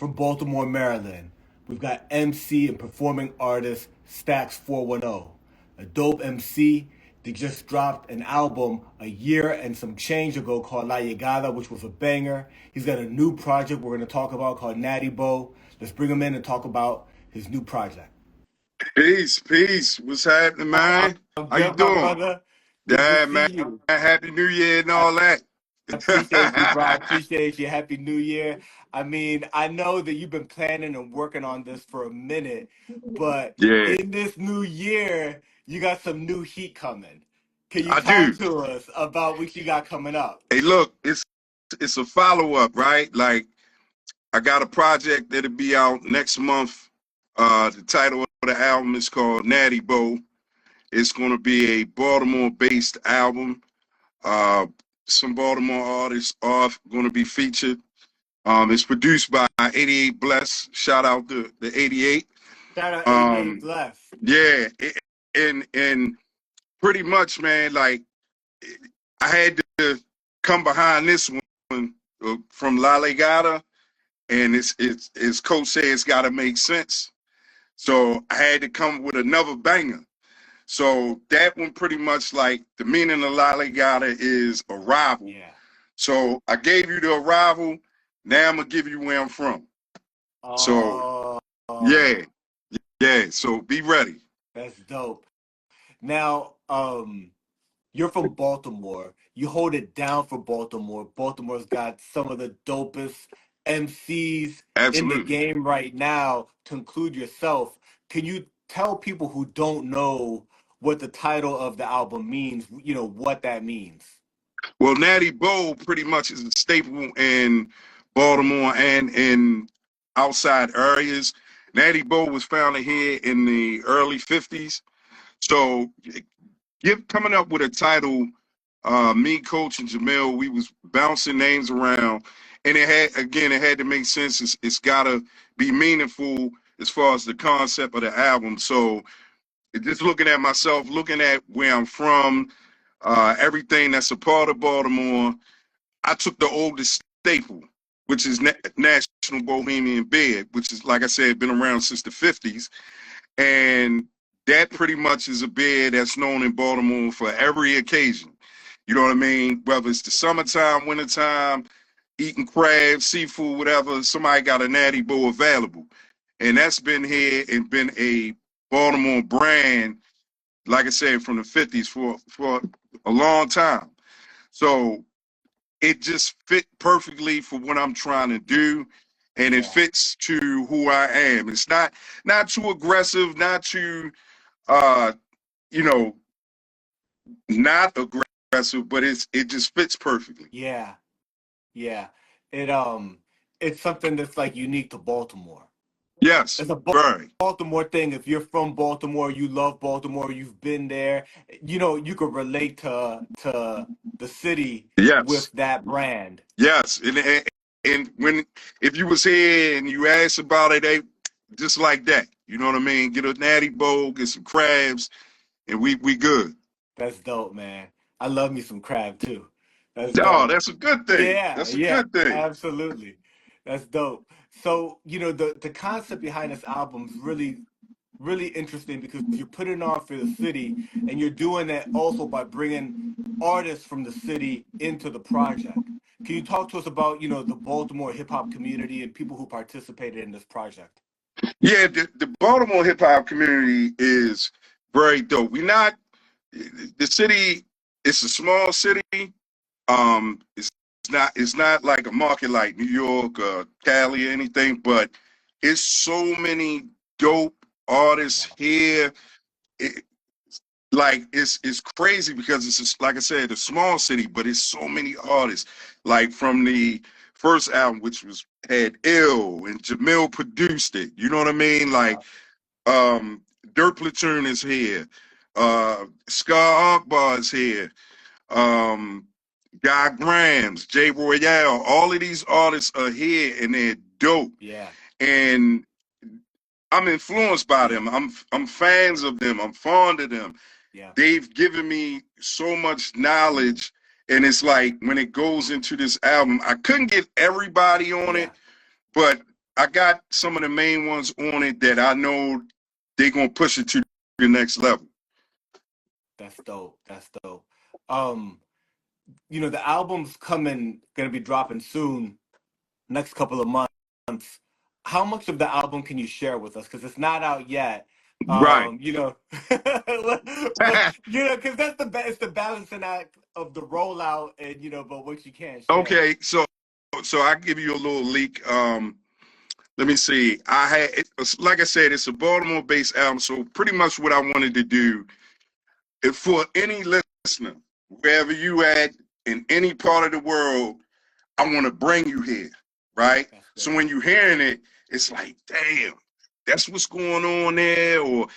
from Baltimore, Maryland. We've got MC and performing artist Staxx410, a dope MC that just dropped an album a year and some change ago called Llegada, which was a banger. He's got a new project we're going to talk about called Natti Bo. Let's bring him in and talk about his new project. Peace, peace. What's happening, man? I'm How you good, my doing? brother. Good to Yeah, see man. you. Happy New Year and I all that. I appreciate you, bro. I appreciate you. Happy New Year. I mean, I know that you've been planning and working on this for a minute, but Yeah, in this new year, you got some new heat coming. Can you I talk do. to us about what you got coming up? Hey, look, it's a follow-up, right? Like I got a project that'll be out next month. The title of the album is called Natti Bo. It's gonna be a Baltimore-based album. Uh, some Baltimore artists are gonna be featured. It's produced by 88 Bless. Shout out to the 88. Shout out 88 Um, Bless. yeah, and pretty much, man. Like I had to come behind this one from La Legada, and it's Coach said it's got to make sense. So I had to come with another banger. So that one pretty much like the meaning of La Legada is arrival. Yeah. So I gave you the arrival. Now I'm gonna give you where I'm from. So Oh, yeah, yeah. So be ready. that's dope. Now, you're from Baltimore. You hold it down for Baltimore. Baltimore's got some of the dopest MCs in the Absolutely. game right now, to include yourself. Can you tell people who don't know what the title of the album means, what that means? Well, Natty Bo pretty much is a staple in Baltimore and in outside areas. Natty Bo was founded here in the early 50s. So coming up with a title, me, Coach, and Jamil, we was bouncing names around. And it had to make sense. It's got to be meaningful as far as the concept of the album. So just looking at myself, looking at where I'm from, everything that's a part of Baltimore, I took the oldest staple, which is National Bohemian Beer, which is, like I said, been around since the 50s. And that pretty much is a beer that's known in Baltimore for every occasion. You know what I mean? Whether it's the summertime, wintertime, eating crab, seafood, whatever, somebody got a Natty Bo available. And that's been here and been a Baltimore brand, like I said, from the 50s for a long time. So it just fit perfectly for what I'm trying to do, and it Yeah. fits to who I am. It's not too aggressive, not too uh you know not aggressive, but it just fits perfectly. Yeah. Yeah. It's something that's like unique to Baltimore. Yes, It's a very. Baltimore thing. If you're from Baltimore, you love Baltimore, you've been there, you could relate to the city Yes, with that brand. yes, and when if you was here and you asked about it, they just like that. You know what I mean? Get a natty bowl, get some crabs, and we good. That's dope, man. I love me some crab too. That's Oh, dope. that's a good thing. Yeah, That's a yeah, good thing. absolutely. That's dope. So, the concept behind this album is really interesting because you're putting on for the city, and you're doing that also by bringing artists from the city into the project. Can you talk to us about, the Baltimore hip hop community and people who participated in this project? Yeah, the Baltimore hip hop community is very dope. We not the city. It's a small city. It's not like a market like New York or Cali or anything, but it's so many dope artists here. It, like it's crazy because it's just, like I said, a small city, but it's so many artists. Like from the first album, which was had Ill and Jamil produced it. You know what I mean? Like um, Dirt Platoon is here. Scar Akbar is here. Um, Guy Grams, Jay Royale, all of these artists are here and they're dope. Yeah, And I'm influenced by them. I'm fans of them. I'm fond of them. yeah, They've given me so much knowledge. And it's like when it goes into this album, I couldn't get everybody on yeah, it, but I got some of the main ones on it that I know they're gonna push it to the next level. That's dope. That's dope. Um, the album's gonna be dropping soon, next couple of months. How much of the album can you share with us? Because it's not out yet. Right. Because it's the balancing act of the rollout, and but what you can't share. Okay, so I give you a little leak. Let me see. Like I said, it's a Baltimore-based album. So pretty much what I wanted to do, if for any listener, wherever you at in any part of the world, I want to bring you here, right? That's So dope. when you're hearing it, it's like, damn, that's what's going on there. And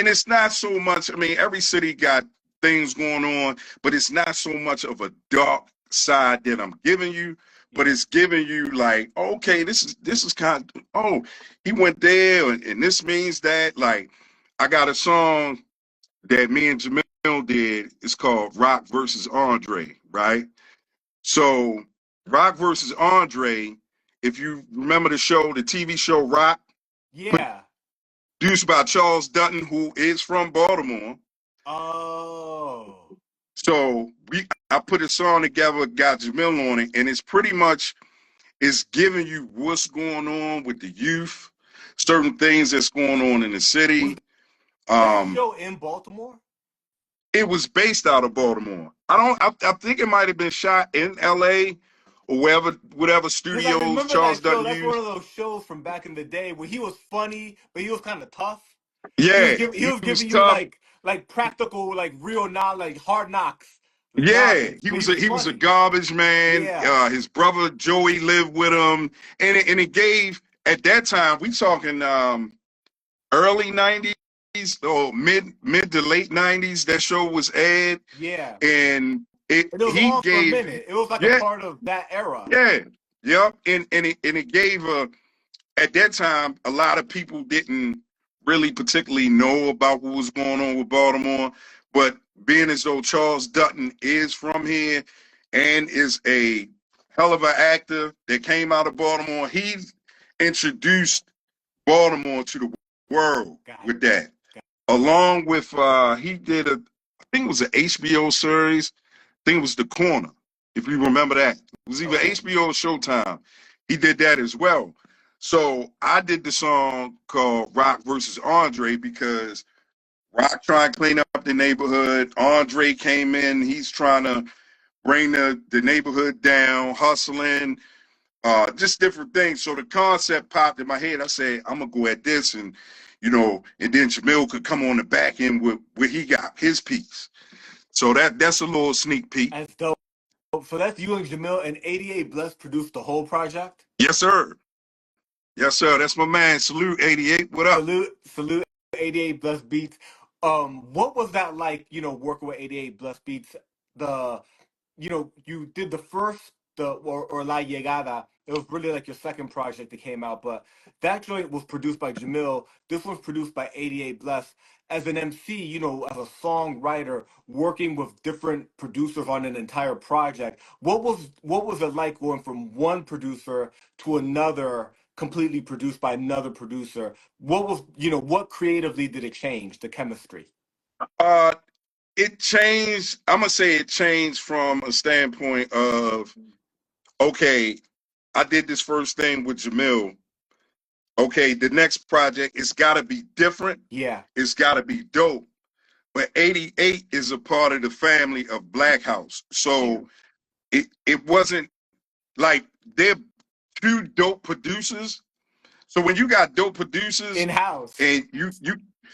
it's not so much. I mean, every city got things going on, but it's not so much of a dark side that I'm giving you. But Yeah. it's giving you like, okay, this is kind of, oh, he went there, and this means that. Like, I got a song that me and Jamil did. It's called Rock versus Andre, right? So Rock versus Andre, if you remember the show, the TV show Rock, Yeah. produced by Charles Dutton, who is from Baltimore. Oh. So I put a song together, got Jamil on it, and it's giving you what's going on with the youth, certain things that's going on in the Was city. that Um, show in Baltimore? it was based out of Baltimore. I think it might have been shot in LA or whatever Because I studios remember Charles that show. Dutton That's one used. of those shows from back in the day where he was funny, but he was kind of tough. Yeah, He he was was giving you tough. like practical, like real knowledge, like hard knocks, Yeah, knowledge. he But he was was a funny. garbage man. Yeah. His brother Joey lived with him, and it gave at that time. We talking early '90s or mid to late '90s. That show was aired, Yeah. and And it was he on for a gave minute. It was like a yeah part of that era. yeah yep, and it gave at that time, a lot of people didn't really particularly know about what was going on with Baltimore. But being as though Charles Dutton is from here and is a hell of an actor that came out of Baltimore, he introduced Baltimore to the world Got with that. got Along with, he did I think it was an HBO series. I think it was The Corner, if you remember that. It was either okay. HBO or Showtime. He did that as well. So I did the song called Rock versus Andre because Rock trying to clean up the neighborhood. Andre came in. He's trying to bring the neighborhood down, hustling, just different things. So the concept popped in my head. I said, I'm going to go at this. And then Jamil could come on the back end with where he got his piece. So that's a little sneak peek. That's dope. So that's you and Jamil and 88 Bless produced the whole project? Yes, sir. Yes, sir. That's my man. Salute 88. What up? Salute 88 Bless Beats. What was that like, working with 88 Bless Beats? The you did the first or La Llegada. It was really like your second project that came out, but that joint was produced by Jamil. This was produced by 88 Bless. As an MC, as a songwriter, working with different producers on an entire project, what was it like going from one producer to another, completely produced by another producer? What creatively did it change, the chemistry? Uh, it changed. I'm gonna say it changed from a standpoint of okay, I did this first thing with Jamil. Okay, the next project, it's got to be different. Yeah, It's got to be dope. But 88 is a part of the family of Black House, yeah. so it wasn't like they're two dope producers. So when you got dope producers In-house. and you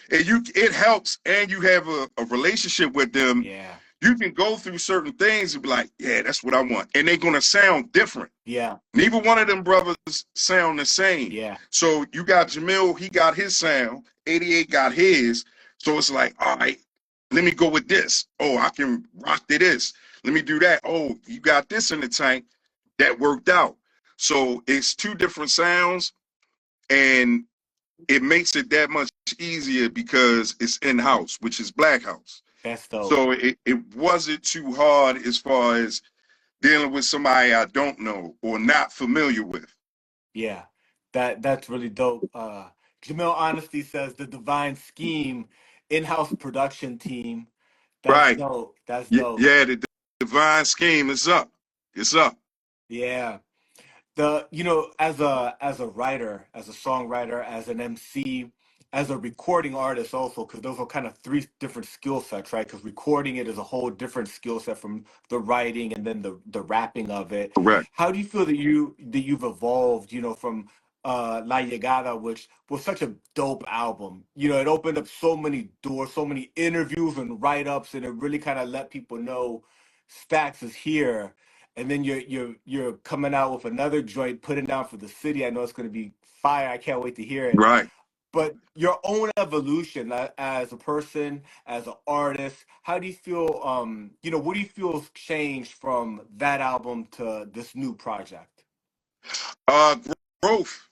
it helps and you have a relationship with them, Yeah, you can go through certain things and be like, yeah, that's what I want. And they're gonna sound different. yeah, Neither one of them brothers sound the same. yeah. So you got Jamil, he got his sound, 88 got his. So it's like, all right, let me go with this. Oh, I can rock to this. Let me do that. Oh, you got this in the tank. That worked out. So it's two different sounds, and it makes it that much easier because it's in-house, which is Black House. That's dope. So it wasn't too hard as far as dealing with somebody I don't know or not familiar with. Yeah. That's really dope. Jamil Honesty says the Divine Scheme in-house production team. That's Right. dope. That's dope. Yeah, the divine scheme is up. It's up. Yeah. As a writer, as a songwriter, as an MC, as a recording artist also, because those are kind of three different skill sets, right? Because recording it is a whole different skill set from the writing and then the rapping of it. Correct. How do you feel that you've evolved, from La Llegada, which was such a dope album? It opened up so many doors, so many interviews and write-ups, and it really kind of let people know Staxx is here, and then you're coming out with another joint, putting down for the city. I know it's going to be fire. I can't wait to hear it. Right. But your own evolution as a person, as an artist, how do you feel? What do you feel has changed from that album to this new project? Uh, Growth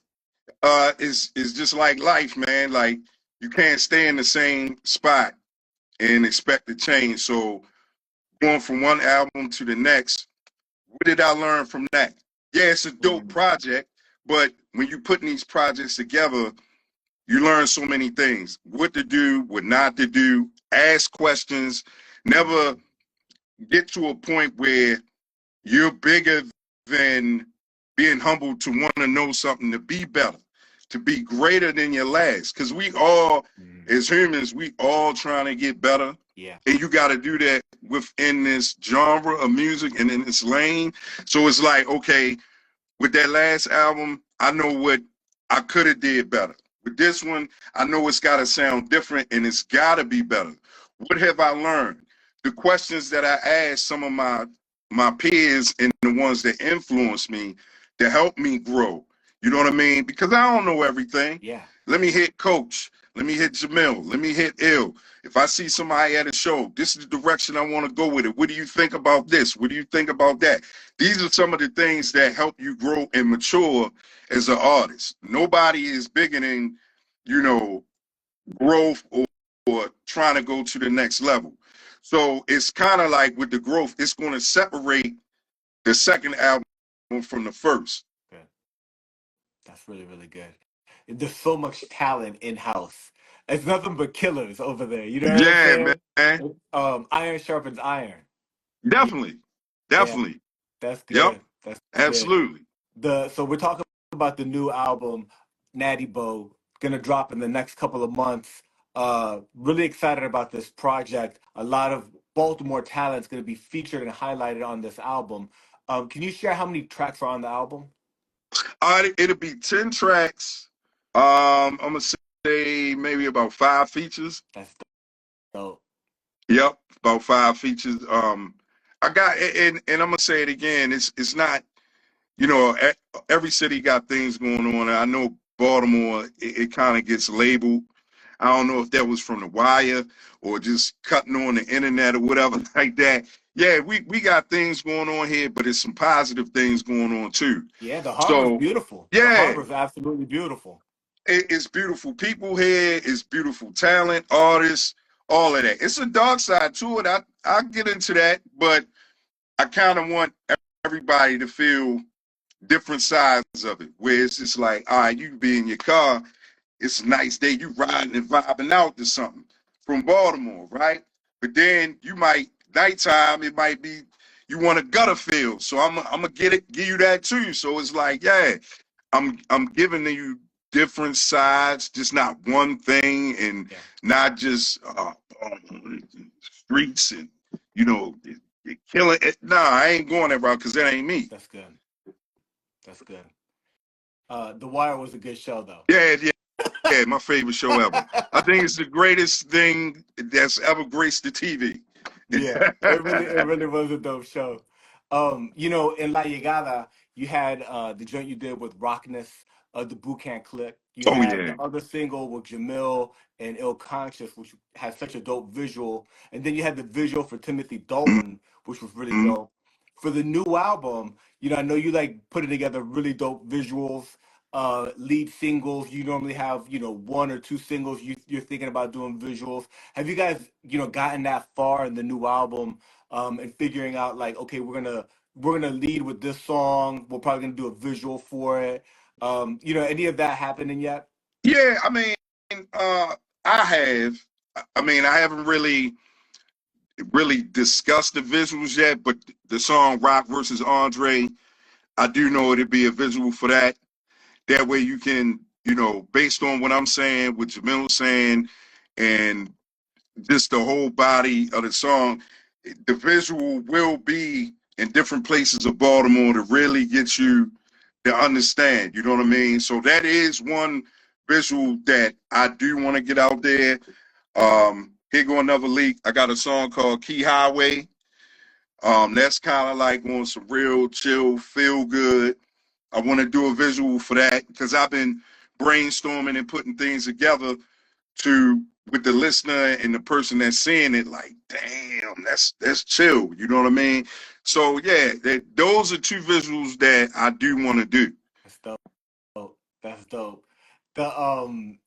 is just like life, man. Like you can't stay in the same spot and expect to change. So going from one album to the next, what did I learn from that? Yeah, it's a dope Mm, project, but when you putting these projects together, you learn so many things: what to do, what not to do, ask questions, never get to a point where you're bigger than being humble to want to know something, to be better, to be greater than your last. Because we all, mm, as humans, we all trying to get better. yeah, And you got to do that within this genre of music and in this lane. So it's like, okay, with that last album, I know what I could have did better. With this one, I know it's got to sound different and it's got to be better. What have I learned? The questions that I asked some of my peers and the ones that influenced me to help me grow. You know what I mean? Because I don't know everything. yeah, Let me hit Coach. Let me hit Jamil. Let me hit Ill. If I see somebody at a show, this is the direction I want to go with it. What do you think about this? What do you think about that? These are some of the things that help you grow and mature as an artist. Nobody is bigger than, you know, growth or trying to go to the next level. So it's kind of like with the growth, it's going to separate the second album from the first. good. That's really, really good. There's so much talent in house. It's nothing but killers over there. You know what I'm Yeah, saying? man. Iron sharpens iron. Yeah, Definitely. yeah, Definitely. that's Yep. good. That's good. Absolutely. So we're talking about the new album, Natti Bo, gonna drop in the next couple of months. Really excited about this project. A lot of Baltimore talent's gonna be featured and highlighted on this album. Can you share how many tracks are on the album? It'll be 10 tracks. I'm gonna say maybe about 5 features. That's dope. Yep, about 5 features. I got and I'm gonna say it again. It's not, you know, every city got things going on. I know Baltimore, it kind of gets labeled. I don't know if that was from the wire or just cutting on the internet or whatever like that. Yeah, we got things going on here, but it's some positive things going on too. Yeah, the harbor's So beautiful. The yeah, harbor's absolutely beautiful. it's beautiful people here. It's beautiful talent, artists, all of that. It's a dark side to it. I'll get into that, but I kind of want everybody to feel different sides of it. Where it's just like, all right, you can be in your car. It's a nice day. You riding and vibing out to something from Baltimore, right? But then you might nighttime. It might be you want a gutter feel. So I'm gonna give you that too. So it's like, yeah, I'm giving you different sides, just not one thing, and Yeah, not just streets and you know killing it. Nah, I ain't going that route because that ain't me. that's good. That's good. The Wire was a good show though. Yeah, yeah, yeah. My favorite show ever. I think it's the greatest thing that's ever graced the TV. Yeah, it really was a dope show. In La Llegada, you had the joint you did with Rockness, the Boot Camp Click. You Oh had yeah. the other single with Jamil and Ill Conscious, which had such a dope visual. And then you had the visual for Timothy Dalton, which was really Mm-hmm. dope. For the new album, I know you like putting together really dope visuals, lead singles. You normally have, one or two singles you're thinking about doing visuals. Have you guys, gotten that far in the new album, and figuring out like, okay, we're gonna lead with this song. We're probably gonna do a visual for it. You know, any of that happening yet? Yeah, I mean, I have. I mean, I haven't really discussed the visuals yet, but the song "Rock versus Andre," I do know it'd be a visual for that. That way, you can, based on what I'm saying, what Jamil's saying, and just the whole body of the song, the visual will be in different places of Baltimore to really get you to understand. You know what I mean? So that is one visual that I do want to get out there. Here go another leak. I got a song called Key Highway. That's kind of like on some real chill, feel good. I want to do a visual for that because I've been brainstorming and putting things together to with the listener and the person that's seeing it, like, damn, that's chill. You know what I mean? So yeah, those are two visuals that I do want to do. That's dope. That's dope. The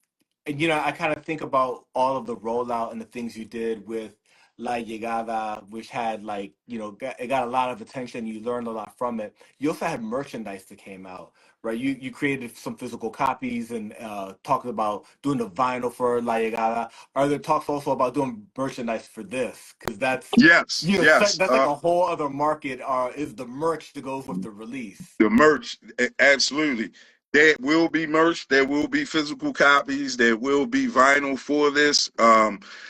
and, you know, I kind of think about all of the rollout and the things you did with La Llegada, which had like, you know, it got a lot of attention. You learned a lot from it. You also had merchandise that came out, right? You created some physical copies and talked about doing the vinyl for La Llegada. Are there talks also about doing merchandise for this? Because that's, Yes, you know, yes. that's like a whole other market. Is the merch that goes with the release? The merch, absolutely. There will be merch. There will be physical copies. There will be vinyl for this.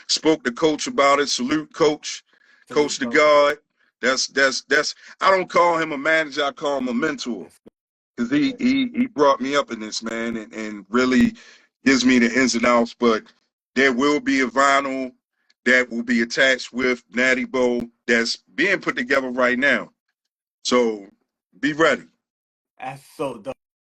Spoke to Coach about it. Salute Coach, Salute, Coach the coach. God. That's. I don't call him a manager. I call him a mentor That's because he good. he he brought me up in this, man, and really gives me the ins and outs. But there will be a vinyl that will be attached with Natti Bo that's being put together right now. So be ready. That's so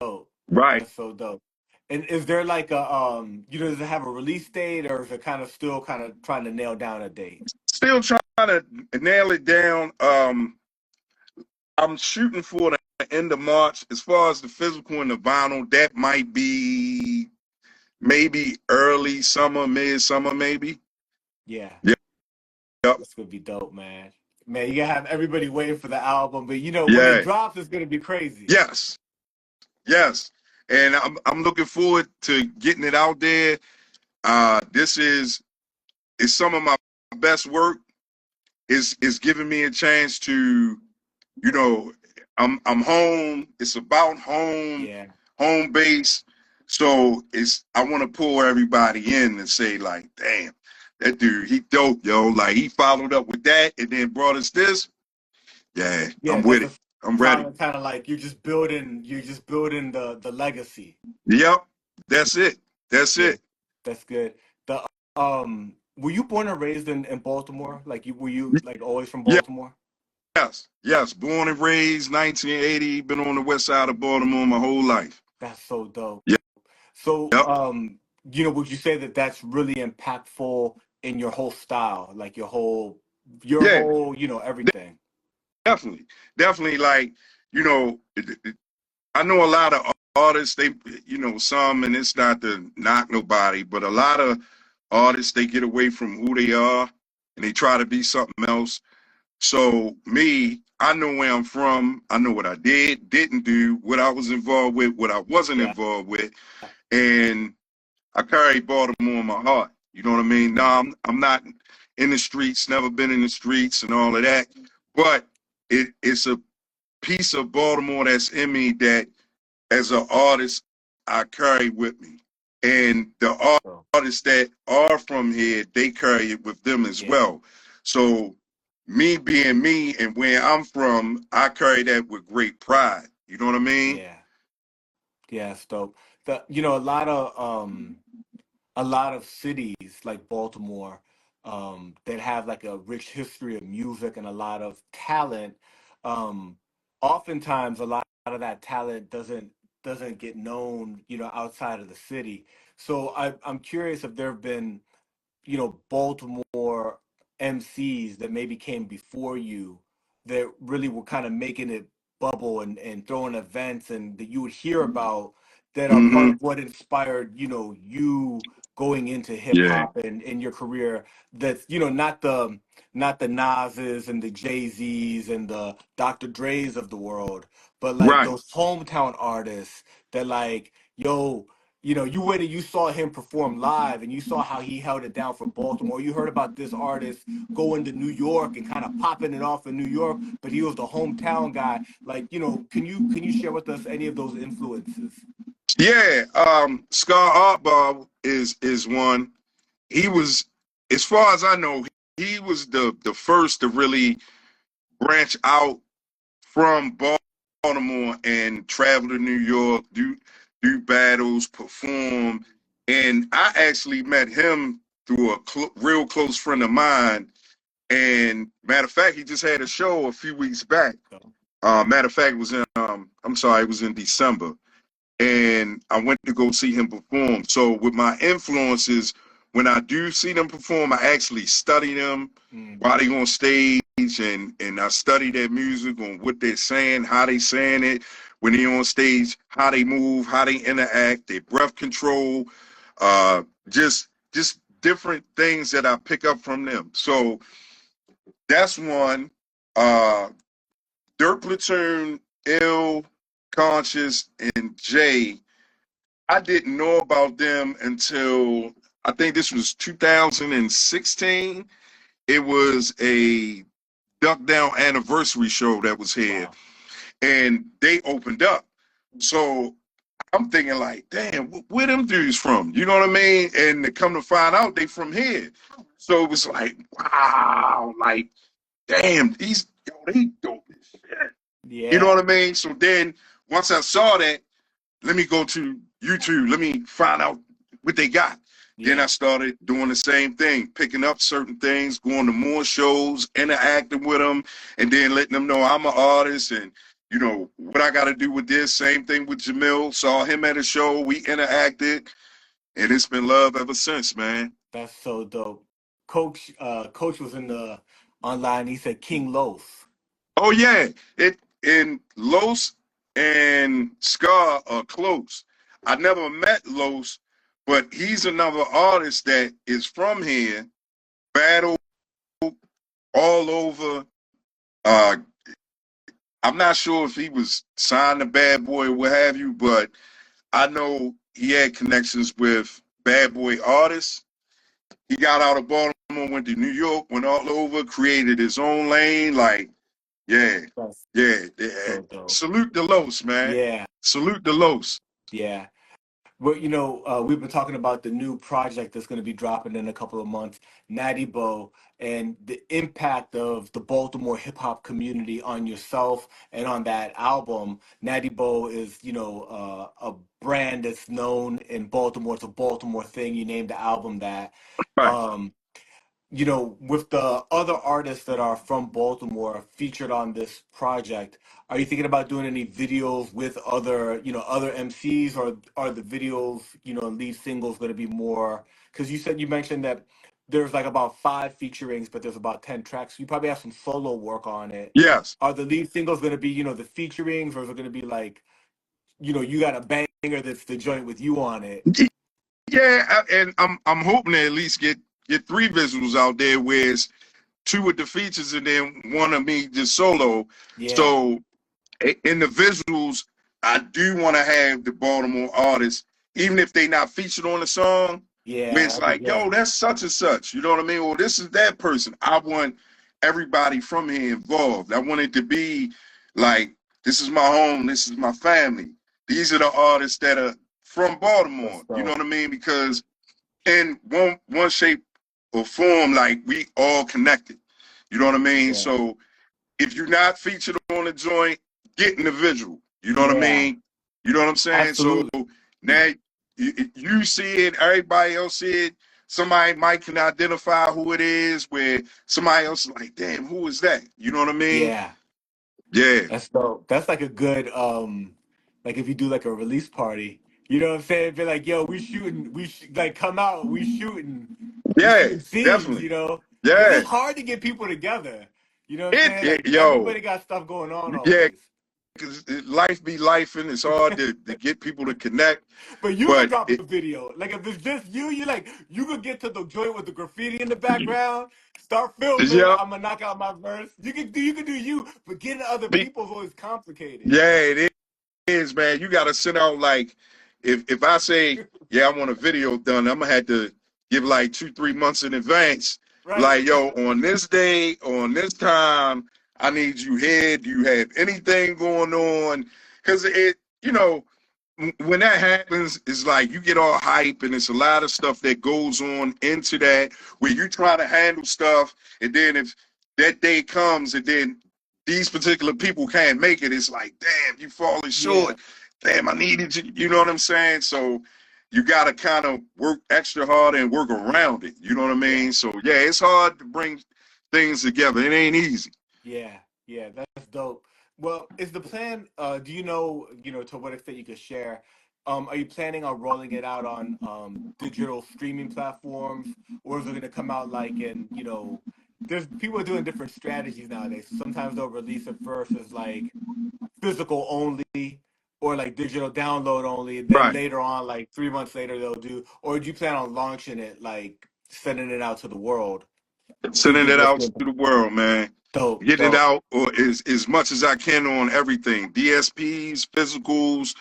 dope. Right. That's so dope. And is there like a you know, does it have a release date or is it kind of still kind of trying to nail down a date? Still trying to nail it down. I'm shooting for the end of March. As far as the physical and the vinyl, that might be maybe early summer, mid-summer, maybe. Yeah, Yep. Yep. that's gonna be dope, man. Man, you gotta have everybody waiting for the album, but you know, when it Yeah. drops, it's gonna be crazy. Yes. Yes. And I'm looking forward to getting it out there. This is some of my best work. Is giving me a chance to, you know, I'm home. It's about home, Yeah, home base. So I want to pull everybody in and say like, damn, that dude, he dope, yo. Like he followed up with that and then brought us this. Yeah, yeah, I'm that's with a it. I'm ready. kind of like you're just building the legacy. Yep, that's it. That's Yeah, it. that's good. The were you born and raised in Baltimore? Like you were you like always from Baltimore? Yes, yes. Born and raised, 1980. Been on the west side of Baltimore my whole life. That's so dope. Yep, So, yep. you know, would you say that that's really impactful in your whole style, like your Yeah, whole, you know, everything? definitely, definitely. Like, you know, I know a lot of artists. They, some, and it's not to knock nobody, but a lot of artists they get away from who they are and they try to be something else. So me, I know where I'm from. I know what I didn't do, what I was involved with, what I wasn't Yeah, involved with, and I carry Baltimore in my heart. You know what I mean? No, I'm not in the streets. Never been in the streets and all of that. But it's a piece of Baltimore that's in me that, as an artist, I carry with me, and the so artists that are from here, they carry it with them as yeah, well. So me being me and where I'm from, I carry that with great pride. You know what I mean? yeah, yeah, it's dope. You know, a lot of cities like Baltimore that have like a rich history of music and a lot of talent. Um, Oftentimes, a lot of that talent doesn't get known, you know, outside of the city. So I'm curious if there have been, you know, Baltimore MCs that maybe came before you that really were kind of making it bubble and throwing events and that you would hear about that are part Mm-hmm. of what inspired, you know, you going into hip Yeah. hop and in your career. That's, you know, not the Nas's and the Jay-Z's and the Dr. Dre's of the world, but like Right. those hometown artists that like, yo, you went and you saw him perform live and you saw how he held it down for Baltimore. You heard about this artist going to New York and kind of popping it off in New York, but he was the hometown guy. Like, can you share with us any of those influences? Yeah, Scar Artbar is one. He was, as far as I know, he was the first to really branch out from Baltimore and travel to New York, do battles, perform. And I actually met him through a real close friend of mine. And matter of fact, he just had a show a few weeks back. Matter of fact, it was it was in December. And I went to go see him perform. So with my influences, when I do see them perform, I actually study them while they on stage, and I study their music on what they're saying, how they saying it when they on stage, how they move, how they interact, their breath control, just different things that I pick up from them. So that's one. Dirt Platoon, Ill, Conscious, and Jay. I didn't know about them until I think this was 2016. It was a Duck Down anniversary show that was here, Wow. and they opened up. So I'm thinking like, damn, where them dudes from? You know what I mean? And to come to find out, they from here. So it was like, wow, like, damn, they dope as shit. You know Yeah. what I mean? So then once I saw that, let me go to YouTube. Let me find out what they got. Then I Yeah. started doing the same thing, picking up certain things, going to more shows, interacting with them, and then letting them know I'm an artist and, what I got to do with this. Same thing with Jamil. Saw him at a show. We interacted, and it's been love ever since, man. That's so dope. Coach was in the online. He said King Los. Oh, yeah. And Los and Scar are close. I never met Los, but he's another artist that is from here, battle all over. Uh, I'm not sure if he was signed to Bad Boy or what have you, but I know he had connections with Bad Boy artists. He got out of Baltimore, went to New York, went all over, created his own lane. Like, yeah, That's yeah. so dope. Salute the Los, man. Yeah. Salute the Los. Yeah. Well, we've been talking about the new project that's going to be dropping in a couple of months, Natti Bo, and the impact of the Baltimore hip hop community on yourself and on that album. Natti Bo is, a brand that's known in Baltimore. It's a Baltimore thing. You named the album that. Right. Um, with the other artists that are from Baltimore featured on this project, are you thinking about doing any videos with other MCs, or are the videos, lead singles going to be more? Because you mentioned that there's like about 5 featurings, but there's about 10 tracks. You probably have some solo work on it. Yes. Are the lead singles going to be, the featurings, or is it going to be like, you got a banger that's the joint with you on it? Yeah, and I'm hoping to at least get 3 visuals out there where it's 2 with the features and then 1 of me just solo. Yeah, So in the visuals, I do want to have the Baltimore artists, even if they not featured on the song, where yeah, it's like, yo, that's such and such. You know what I mean? Or this is that person. I want everybody from here involved. I want it to be like, this is my home. This is my family. These are the artists that are from that's Baltimore. You know dope. what I mean? Because in one shape or form, like we all connected. You know what I mean? Yeah, So if you're not featured on the joint, get in the visual. You know what I yeah, mean? You know what I'm saying? So absolutely. now you see it, everybody else see it. Somebody might can identify who it is, where somebody else is like, damn, who is that? You know what I mean? Yeah, Yeah. that's dope. That's like a good like if you do like a release party, you know what I'm saying? Be like, yo, we shooting, like come out, we Yeah, shooting scenes, definitely. because Yeah. it's hard to get people together. You know what I'm saying? Like Yo, everybody got stuff going on yeah, always. because life be life and it's hard to get people to connect. But you could But drop a video. Like if it's just you could get to the joint with the graffiti in the background, start filming. yeah, I'm gonna knock out my verse. You could do you, but getting other be, people is always complicated. yeah, it is. is, man, you gotta send out like if I say, yeah, I want a video done, I'm gonna have to give like 2-3 months in advance. Right. Like, yo, on this day, on this time, I need you here. Do you have anything going on? Because when that happens, it's like you get all hype, and it's a lot of stuff that goes on into that where you try to handle stuff, and then if that day comes, and then these particular people can't make it, it's like, damn, you falling short. Damn, I needed you. You know what I'm saying? So you got to kind of work extra hard and work around it. You know what I mean? So yeah, it's hard to bring things together. It ain't easy. Yeah, yeah, that's dope. Well, is the plan, do to what extent you could share, are you planning on rolling it out on digital streaming platforms, or is it gonna come out like there's people are doing different strategies nowadays. Sometimes they'll release it first as like physical only or like digital download only, and then Right. later on, like 3 months later, they'll do, or do you plan on launching it, like sending it out to the world? Sending it out to the world, man. Dope, Getting it dope. out or as much as I can on everything. DSPs, physicals,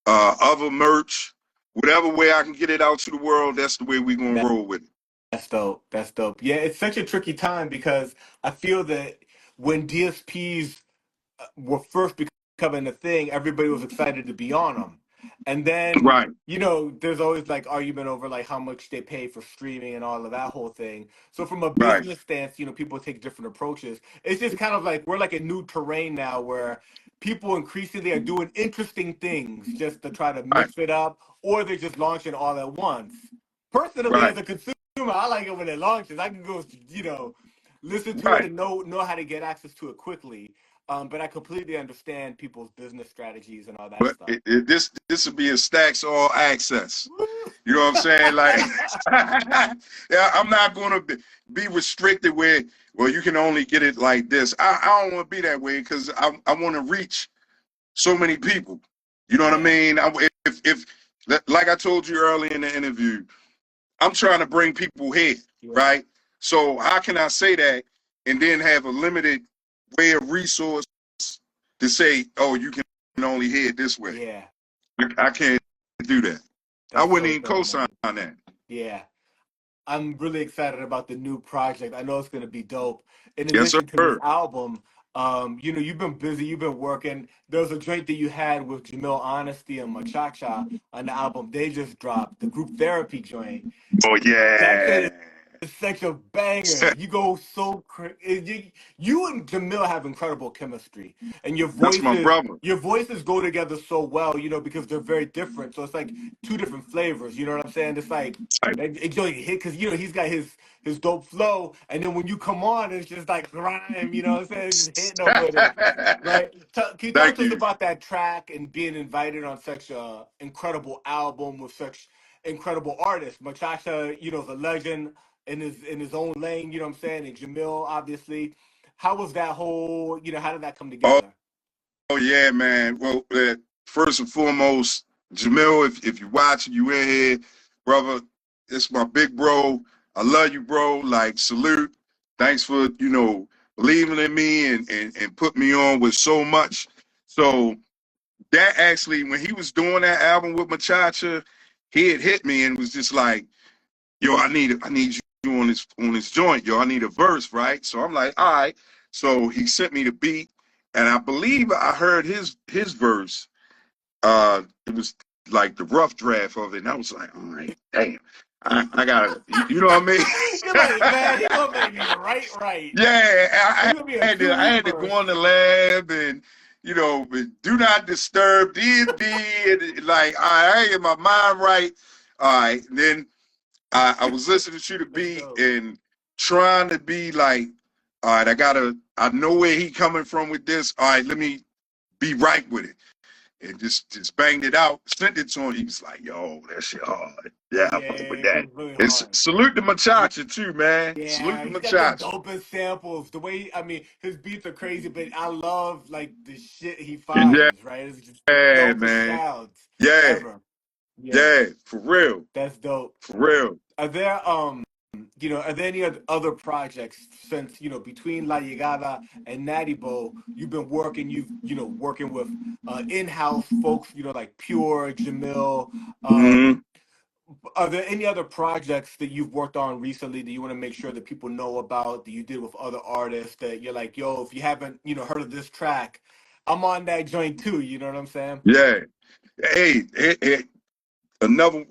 other merch, whatever way I can get it out to the world, that's the way we're gonna roll with it. That's dope. That's dope. Yeah, it's such a tricky time because I feel that when DSPs were first becoming a thing, everybody was excited to be on them. And then, Right, there's always like argument over like how much they pay for streaming and all of that whole thing. So from a right, business stance, people take different approaches. It's just kind of like we're like a new terrain now where people increasingly are doing interesting things just to try to right, mix it up, or they're just launching all at once. Personally, right, as a consumer, I like it when it launches. I can go, listen to it right. and know how to get access to it quickly. But I completely understand people's business strategies and all that But stuff. this would be a Staxx all access. Woo! You know what I'm saying? Like, yeah, I'm not going to be restricted with, well, you can only get it like this. I don't want to be that way because I want to reach so many people. You know what I Yeah, mean? If like I told you earlier in the interview, I'm trying to bring people here, yeah, right? So how can I say that and then have a limited way of resource to say, oh, you can only hear it this way? yeah. I can't do that. I That's wouldn't so even dope, co-sign man. that. Yeah. I'm really excited about the new project. I know it's going to be dope. In Yes, addition to this sir. album, you've been busy, you've been working. There was a joint that you had with Jamil Honesty and Machacha on the album they just dropped, the group therapy joint. Oh That yeah. joint is such a banger. You go so crazy. You and Jamil have incredible chemistry, and That's my brother. your voices go together so well. Because they're very different. So it's like two different flavors. You know what I'm saying? It's like Right, it don't hit because he's got his dope flow, and then when you come on, it's just like grime. You know what I'm saying? It's just hitting them with it. Right? Can you talk Thank to us you. about that track and being invited on such a incredible album with such incredible artists? Machacha, is a legend in his own lane. You know what I'm saying? And Jamil, obviously. How was that whole? How did that come Oh, together? oh yeah, man. Well, first and foremost, Jamil, if you watching, you in here, brother. It's my big bro. I love you, bro. Like, salute. Thanks for believing in me and put me on with so much. So that actually, when he was doing that album with Machacha, he had hit me and was just like, yo, I need you on this joint, yo. I need a verse, right? So I'm like, all right. So he sent me the beat, and I believe I heard his verse. It was like the rough draft of it, and I was like, all right, damn. I gotta, you know what I You're like, man, he mean? gonna make me right. Yeah, It's gonna be a I two week had to verse. go in the lab and do not disturb DSD and like I get my mind right. All right, and then I was listening to the That's beat dope. and trying to be like, all right, I know where he coming from with this. All right, let me be right with it. And just banged it out, sent it to him. He was like, yo, that shit hard. Yeah, I Yeah, fuck with it that. goes really And hard. salute to Machacha too, man. Salute Yeah, to he's got the Machacha. dopest samples. The way, I mean, his beats are crazy, but I love like the shit he Yeah, finds, right? It's just the dopest man. sounds Yeah, ever. Yeah, yeah, for real. that's dope. For real. Are there you know, are there any other projects since, you know, between La Llegada and Natti Bo, you've been working, you know, working with in-house folks, you know, like Pure, Jamil. Hmm. Are there any other projects that you've worked on recently that you want to make sure that people know about, that you did with other artists, that you're like, yo, if you haven't, you know, heard of this track, I'm on that joint too, you know what I'm saying? Yeah. Hey, another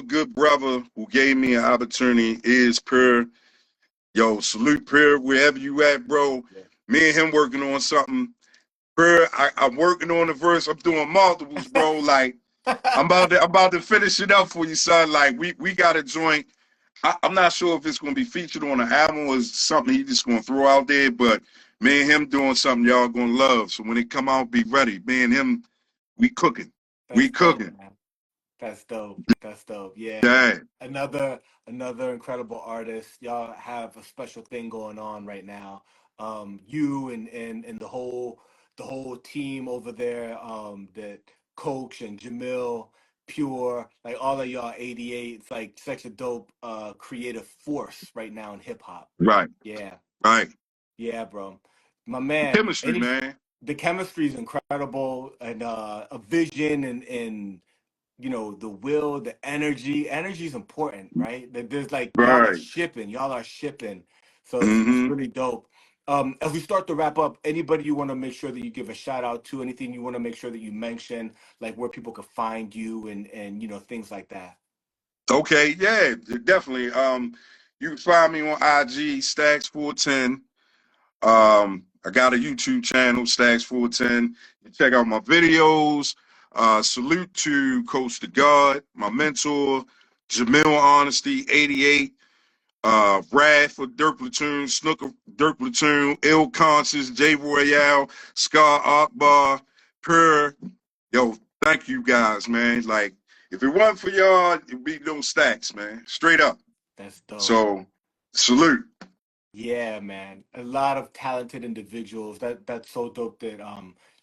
good brother who gave me an opportunity is Per. Yo, salute Per, wherever you at, bro. Yeah. Me and him working on something. Per, I'm working on the verse. I'm doing multiples, bro. Like I'm about to finish it up for you, son. Like we got a joint. I'm not sure if it's gonna be featured on an album or something he just gonna throw out there, but me and him doing something y'all gonna love. So when it come out, be ready. Me and him, we cooking. We That's dope, cooking. man. That's dope. That's dope. Yeah. Yeah. Another another incredible artist. Y'all have a special thing going on right now. You and the whole team over there, that Coach and Jamil, Pure, like all of y'all 88. It's like such a dope creative force right now in hip hop. Right. Yeah. Right. Yeah, bro. My man, Chemistry, man. the chemistry is incredible, and a vision and you know, the will, the energy is important, right? There's like Right. y'all are shipping, so it's Mm-hmm. really dope. As we start to wrap up, anybody you want to make sure that you give a shout out to, anything you want to make sure that you mention, like where people could find you and you know, things like that. Okay, yeah, definitely. You can find me on IG, Staxx410. I got a YouTube channel, Staxx410. You check out my videos. Salute to Coach the God, my mentor, Jamil Honesty, 88. Rad for Dirk Platoon, Snooker Dirk Platoon, Ill Conscious, J Royale, Scar Akbar, Pure. Yo, thank you guys, man. Like, if it wasn't for y'all, it'd be no Staxx, man. Straight up. That's dope. So, salute. Yeah, man. A lot of talented individuals. That's so dope that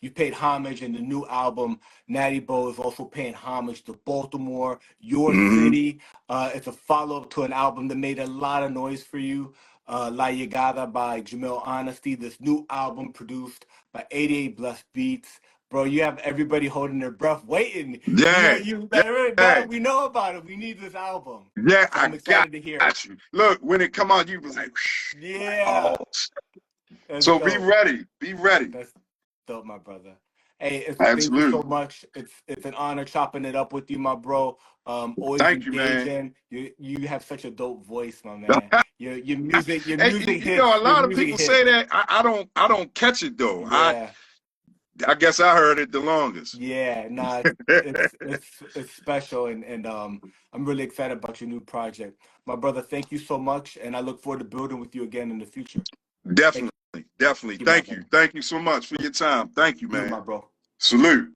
you paid homage in the new album. Natti Bo is also paying homage to Baltimore, your Mm-hmm. city. It's a follow-up to an album that made a lot of noise for you. La Llegada by Jamil Honesty. This new album produced by 88 Blessed Beats. Bro, you have everybody holding their breath, waiting. Yeah, You yeah, now that we know about it, we need this album. yeah, So I I'm excited to hear it. got you. Look, when it come out, you be like, oh. Yeah. That's So be dope. ready. Be ready. That's dope, my brother. Hey, thank you so Absolutely. much. It's an honor chopping it up with you, my bro. Always Thank you, man. engaging. You have such a dope voice, my man. Your Hey, music you know, hits. a Your lot of music people say hits. that. I don't catch it though. Yeah, I guess I heard it the longest. yeah. Nah, it's special, and I'm really excited about your new project, my brother. Thank you so much, and I look forward to building with you again in the future. Thank Definitely, definitely. you, my Thank you. brother. Thank you so much for your time. Thank you, You, my man. bro. Salute.